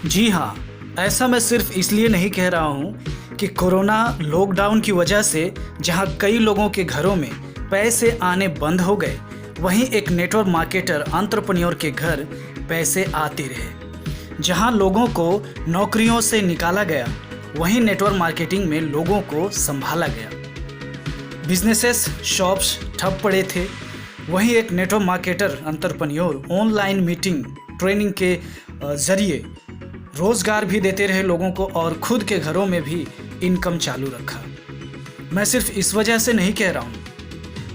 जी हाँ, ऐसा मैं सिर्फ इसलिए नहीं कह रहा हूँ कि कोरोना लॉकडाउन की वजह से जहाँ कई लोगों के घरों में पैसे आने बंद हो गए, वहीं एक नेटवर्क मार्केटर एंटरप्रेन्योर के घर पैसे आते रहे। जहाँ लोगों को नौकरियों से निकाला गया, वहीं नेटवर्क मार्केटिंग में लोगों को संभाला गया। बिजनेसेस, शॉप्स ठप पड़े थे, वहीं एक network marketer entrepreneur online meeting training के ज़रिए रोज़गार भी देते रहे लोगों को और खुद के घरों में भी इनकम चालू रखा। मैं सिर्फ इस वजह से नहीं कह रहा हूँ,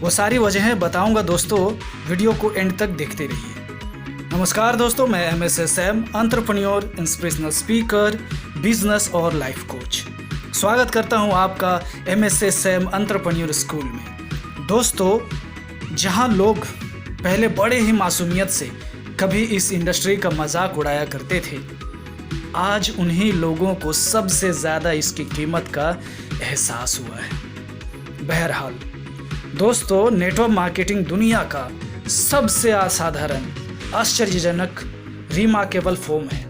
वो सारी वजहें बताऊंगा दोस्तों, वीडियो को एंड तक देखते रहिए। नमस्कार दोस्तों, मैं MSA Sam, entrepreneur, inspirational speaker, business और लाइफ कोच। स्वागत करता हूँ आपका एमएसए सैम एंटरप्रेन्योर स्कूल में। दोस्तों, जहाँ लोग पहले बड़े ही मासूमियत से कभी इस इंडस्ट्री का मजाक उड़ाया करते थे, आज उन्हीं लोगों को सबसे ज़्यादा इसकी कीमत का एहसास हुआ है। बहरहाल दोस्तों, नेटवर्क मार्केटिंग दुनिया का सबसे असाधारण, आश्चर्यजनक, रिमार्केबल फॉर्म है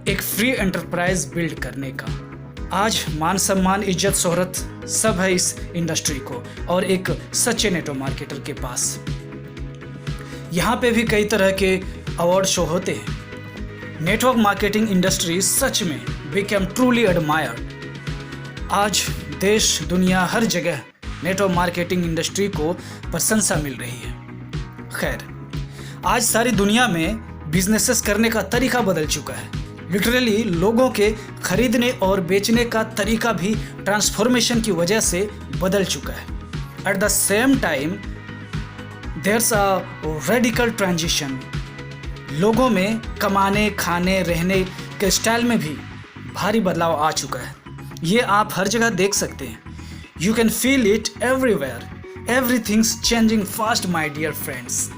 एक फ्री एंटरप्राइज बिल्ड करने का। आज मान सम्मान, इज्जत, शोहरत सब है इस इंडस्ट्री को और एक सच्चे नेटवर्क मार्केटर के पास। यहाँ पे भी कई तरह के अवार्ड शो होते हैं। नेटवर्क मार्केटिंग इंडस्ट्री सच में बिकेम ट्रूली एडमायर्ड। आज देश दुनिया हर जगह नेटवर्क मार्केटिंग इंडस्ट्री को प्रशंसा मिल रही है। खैर, आज सारी दुनिया में बिजनेसेस करने का तरीका बदल चुका है। लिटरली लोगों के खरीदने और बेचने का तरीका भी ट्रांसफॉर्मेशन की वजह से बदल चुका है। At the same time there's a radical transition. लोगों में कमाने, खाने, रहने के स्टाइल में भी भारी बदलाव आ चुका है। ये आप हर जगह देख सकते हैं। You can feel it everywhere. Everything's changing fast my dear friends.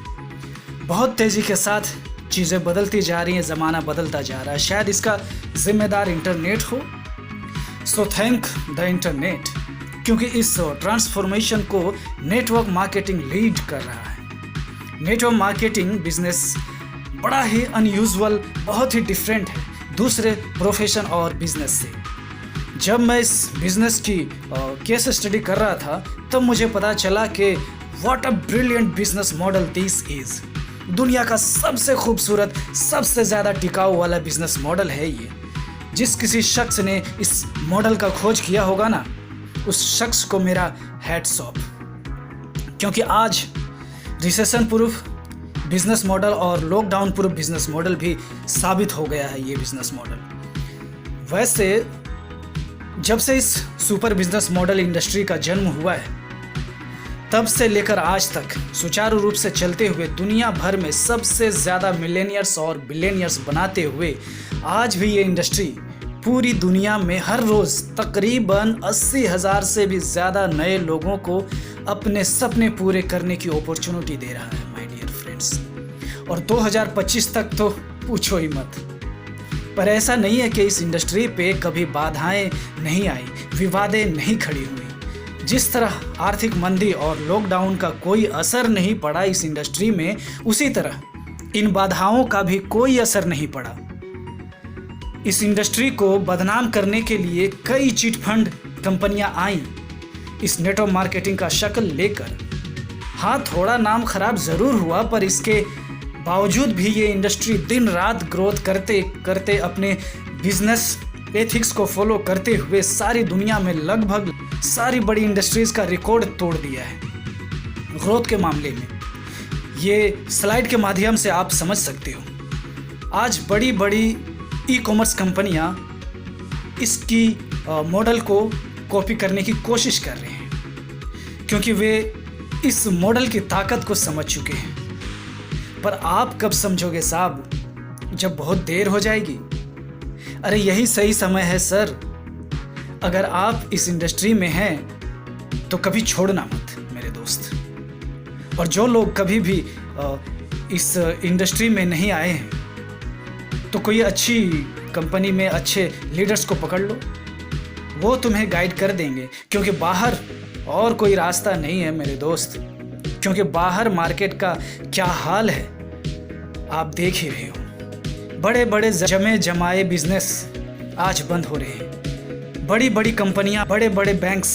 बहुत तेज़ी के साथ चीज़ें बदलती जा रही हैं, ज़माना बदलता जा रहा है। शायद इसका जिम्मेदार इंटरनेट हो। सो थैंक द इंटरनेट, क्योंकि इस ट्रांसफॉर्मेशन को नेटवर्क मार्केटिंग लीड कर रहा है। नेटवर्क मार्केटिंग बिजनेस बड़ा ही अनयूजुअल, बहुत ही डिफरेंट है दूसरे प्रोफेशन और बिजनेस से। जब मैं इस बिजनेस की केस स्टडी कर रहा था, तब मुझे पता चला कि what a brilliant business model this is. दुनिया का सबसे खूबसूरत, सबसे ज़्यादा टिकाऊ वाला बिजनेस मॉडल है ये। जिस किसी शख्स ने इस मॉडल का खोज किया होगा ना, उस शख्स को मेरा हैट्स ऑफ, क्योंकि आज रिसेशन प्रूफ बिजनेस मॉडल और लॉकडाउन प्रूफ बिजनेस मॉडल भी साबित हो गया है ये बिजनेस मॉडल। वैसे जब से इस सुपर बिजनेस मॉडल इंडस्ट्री का जन्म हुआ है, तब से लेकर आज तक सुचारू रूप से चलते हुए दुनिया भर में सबसे ज़्यादा मिलेनियर्स और बिलियनियर्स बनाते हुए आज भी ये इंडस्ट्री पूरी दुनिया में हर रोज़ तकरीबन 80,000 से भी ज़्यादा नए लोगों को अपने सपने पूरे करने की अपॉर्चुनिटी दे रहा है माय डियर फ्रेंड्स। और 2025 तक तो पूछो ही मत। पर ऐसा नहीं है कि इस इंडस्ट्री पे कभी बाधाएं नहीं आई, विवादें नहीं खड़ी हुई। जिस तरह आर्थिक मंदी और लॉकडाउन का कोई असर नहीं पड़ा इस इंडस्ट्री में, उसी तरह इन बाधाओं का भी कोई असर नहीं पड़ा। इस इंडस्ट्री को बदनाम करने के लिए कई चिट फंड कंपनियां आईं इस नेटवर्क मार्केटिंग का शक्ल लेकर। हाँ, थोड़ा नाम खराब ज़रूर हुआ, पर इसके बावजूद भी ये इंडस्ट्री दिन रात ग्रोथ करते करते अपने बिजनेस एथिक्स को फॉलो करते हुए सारी दुनिया में लगभग सारी बड़ी इंडस्ट्रीज़ का रिकॉर्ड तोड़ दिया है ग्रोथ के मामले में। ये स्लाइड के माध्यम से आप समझ सकते हो। आज बड़ी बड़ी ई कॉमर्स कंपनियां इसकी मॉडल को कॉपी करने की कोशिश कर रहे हैं, क्योंकि वे इस मॉडल की ताकत को समझ चुके हैं। पर आप कब समझोगे साहब? जब बहुत देर हो जाएगी। अरे यही सही समय है सर। अगर आप इस इंडस्ट्री में हैं तो कभी छोड़ना मत मेरे दोस्त। और जो लोग कभी भी इस इंडस्ट्री में नहीं आए हैं, तो कोई अच्छी कंपनी में अच्छे लीडर्स को पकड़ लो, वो तुम्हें गाइड कर देंगे। क्योंकि बाहर और कोई रास्ता नहीं है मेरे दोस्त। क्योंकि बाहर मार्केट का क्या हाल है आप देख ही रहे हो। बड़े बड़े जमे जमाए बिजनेस आज बंद हो रहे हैं। बड़ी बड़ी कंपनियां, बड़े बड़े बैंक्स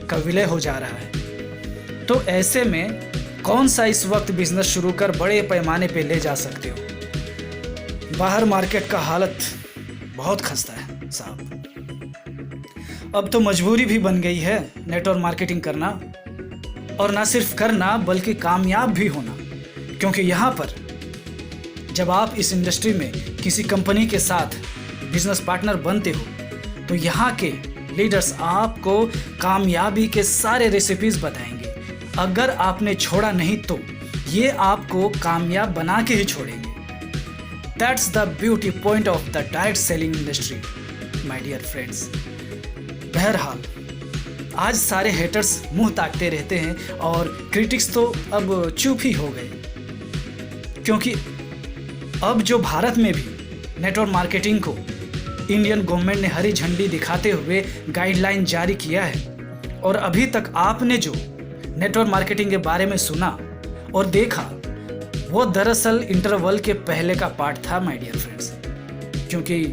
का विलय हो जा रहा है। तो ऐसे में कौन सा इस वक्त बिजनेस शुरू कर बड़े पैमाने पे ले जा सकते हो? बाहर मार्केट का हालत बहुत खस्ता है साहब। अब तो मजबूरी भी बन गई है नेटवर्क मार्केटिंग करना, और ना सिर्फ करना बल्कि कामयाब भी होना। क्योंकि यहाँ पर जब आप इस इंडस्ट्री में किसी कंपनी के साथ बिजनेस पार्टनर बनते हो तो यहाँ के लीडर्स आपको कामयाबी के सारे रेसिपीज बताएंगे। अगर आपने छोड़ा नहीं तो ये आपको कामयाब बना के ही छोड़ेंगे। That's the beauty point of the direct selling industry my dear friends. बहरहाल आज सारे हेटर्स मुंह ताकते रहते हैं और क्रिटिक्स तो अब चुप ही हो गए, क्योंकि अब जो भारत में भी नेटवर्क मार्केटिंग को इंडियन गवर्नमेंट ने हरी झंडी दिखाते हुए गाइडलाइन जारी किया है, और अभी तक आपने जो नेटवर्क मार्केटिंग के बारे में सुना और देखा वो दरअसल इंटरवल के पहले का पार्ट था माय डियर फ्रेंड्स, क्योंकि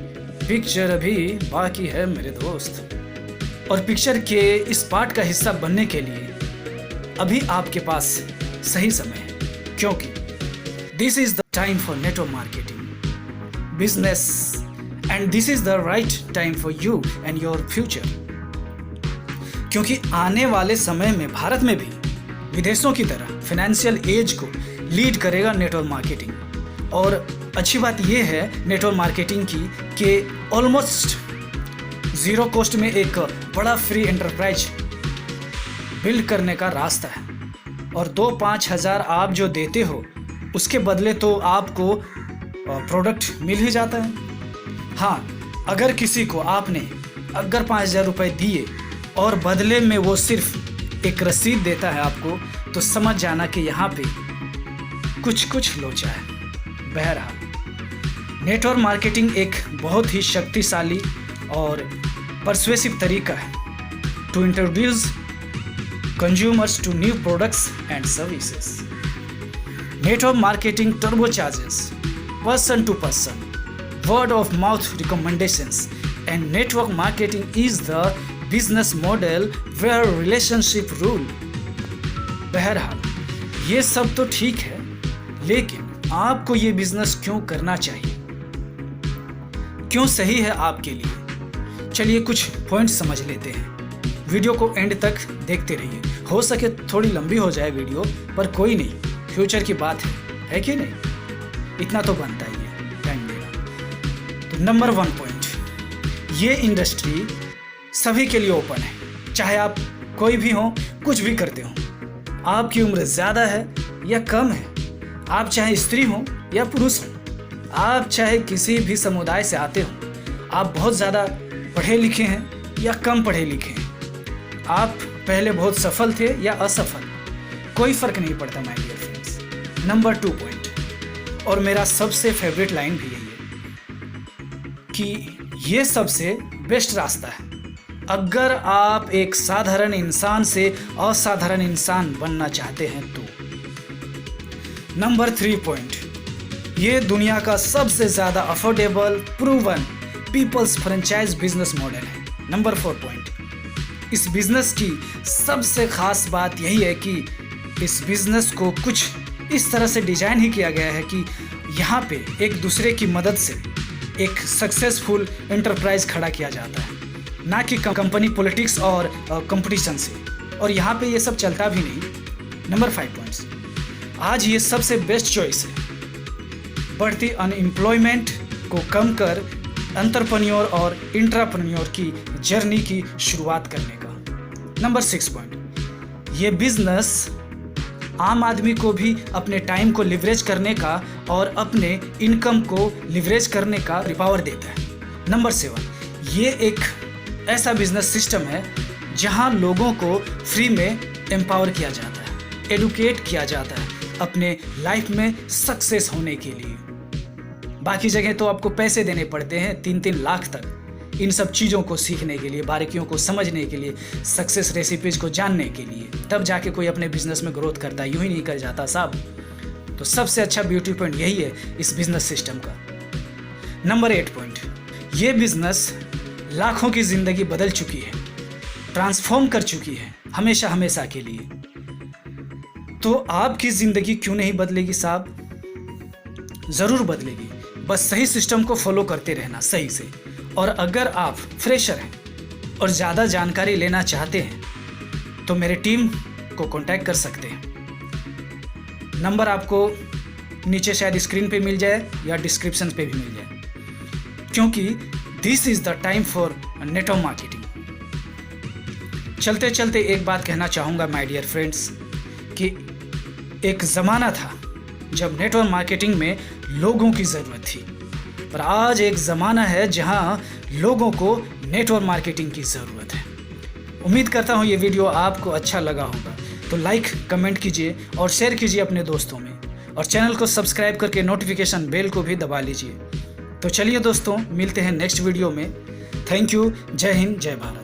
पिक्चर अभी बाकी है मेरे दोस्त। और पिक्चर के इस पार्ट का हिस्सा बनने के लिए अभी आपके पास सही समय है, क्योंकि this is the time for network marketing business and this is the right time for you and your future. क्योंकि आने वाले समय में भारत में भी विदेशों की तरह फाइनेंशियल एज को लीड करेगा नेटवर्क मार्केटिंग। और अच्छी बात यह है नेटवर्क मार्केटिंग की कि ऑलमोस्ट ज़ीरो कॉस्ट में एक बड़ा फ्री एंटरप्राइज बिल्ड करने का रास्ता है। और 2-5 हज़ार आप जो देते हो उसके बदले तो आपको प्रोडक्ट मिल ही जाता है। हाँ, अगर किसी को आपने अगर 5,000 रुपये दिए और बदले में वो सिर्फ एक रसीद देता है आपको, तो समझ जाना कि यहाँ पे कुछ लोचा है। बहरहाल नेटवर्क मार्केटिंग एक बहुत ही शक्तिशाली और परसुएसिव तरीका है to introduce consumers to new products and services. Network marketing turbocharges person to person word of mouth recommendations, and network marketing is the business model where relationship rule। बहरहाल ये सब तो ठीक है, लेकिन आपको ये बिजनेस क्यों करना चाहिए, क्यों सही है आपके लिए? चलिए कुछ पॉइंट समझ लेते हैं। वीडियो को एंड तक देखते रहिए। हो सके थोड़ी लंबी हो जाए वीडियो, पर कोई नहीं, फ्यूचर की बात है कि नहीं? इतना तो बनता ही है टाइम देना। तो नंबर 1 पॉइंट, ये इंडस्ट्री सभी के लिए ओपन है। चाहे आप कोई भी हो, कुछ भी करते हो, आपकी उम्र ज़्यादा है या कम है, आप चाहे स्त्री हो या पुरुष हो, आप चाहे किसी भी समुदाय से आते हो, आप बहुत ज़्यादा पढ़े लिखे हैं या कम पढ़े लिखे हैं, आप पहले बहुत सफल थे या असफल, कोई फ़र्क नहीं पड़ता my dear friends. Number 2 point, और मेरा सबसे फेवरेट लाइन भी यही है कि ये सबसे बेस्ट रास्ता है अगर आप एक साधारण इंसान से असाधारण इंसान बनना चाहते हैं तो। नंबर 3 पॉइंट, ये दुनिया का सबसे ज़्यादा affordable proven people's franchise business model है। नंबर 4 पॉइंट, इस बिजनेस की सबसे ख़ास बात यही है कि इस बिजनेस को कुछ इस तरह से डिज़ाइन ही किया गया है कि यहाँ पे एक दूसरे की मदद से एक सक्सेसफुल एंटरप्राइज खड़ा किया जाता है, ना कि कंपनी पॉलिटिक्स और कंपटीशन से। और यहाँ पे ये सब चलता भी नहीं। नंबर 5 पॉइंट्स, आज ये सबसे बेस्ट चॉइस है बढ़ती अनएम्प्लॉयमेंट को कम कर एंटरप्रेन्योर और इंट्राप्रेन्योर की जर्नी की शुरुआत करने का। नंबर 6 पॉइंट, ये बिजनेस आम आदमी को भी अपने टाइम को लिवरेज करने का और अपने इनकम को लिवरेज करने का पावर देता है। नंबर 7, ये एक ऐसा बिजनेस सिस्टम है जहां लोगों को फ्री में एम्पावर किया जाता है, एडुकेट किया जाता है अपने लाइफ में सक्सेस होने के लिए। बाकी जगह तो आपको पैसे देने पड़ते हैं 3-3 लाख तक इन सब चीज़ों को सीखने के लिए, बारीकियों को समझने के लिए, सक्सेस रेसिपीज़ को जानने के लिए, तब जाके कोई अपने बिजनेस में ग्रोथ करता है। यूँ ही नहीं कर जाता साहब। तो सबसे अच्छा ब्यूटी पॉइंट यही है इस बिजनेस सिस्टम का। नंबर 8 पॉइंट, ये बिजनेस लाखों की ज़िंदगी बदल चुकी है, ट्रांसफॉर्म कर चुकी है हमेशा हमेशा के लिए। तो आपकी ज़िंदगी क्यों नहीं बदलेगी साहब? ज़रूर बदलेगी, बस सही सिस्टम को फॉलो करते रहना सही से। और अगर आप फ्रेशर हैं और ज़्यादा जानकारी लेना चाहते हैं तो मेरे टीम को कांटेक्ट कर सकते हैं। नंबर आपको नीचे शायद स्क्रीन पे मिल जाए या डिस्क्रिप्शन पे भी मिल जाए, क्योंकि this is the time for network marketing. चलते चलते एक बात कहना चाहूँगा माय डियर फ्रेंड्स, कि एक ज़माना था जब नेटवर्क मार्केटिंग में लोगों की ज़रूरत थी, पर आज एक ज़माना है जहां लोगों को नेटवर्क मार्केटिंग की ज़रूरत है। उम्मीद करता हूं ये वीडियो आपको अच्छा लगा होगा, तो लाइक कमेंट कीजिए और शेयर कीजिए अपने दोस्तों में, और चैनल को सब्सक्राइब करके नोटिफिकेशन बेल को भी दबा लीजिए। तो चलिए दोस्तों, मिलते हैं नेक्स्ट वीडियो में। Thank you. जय हिंद, जय भारत।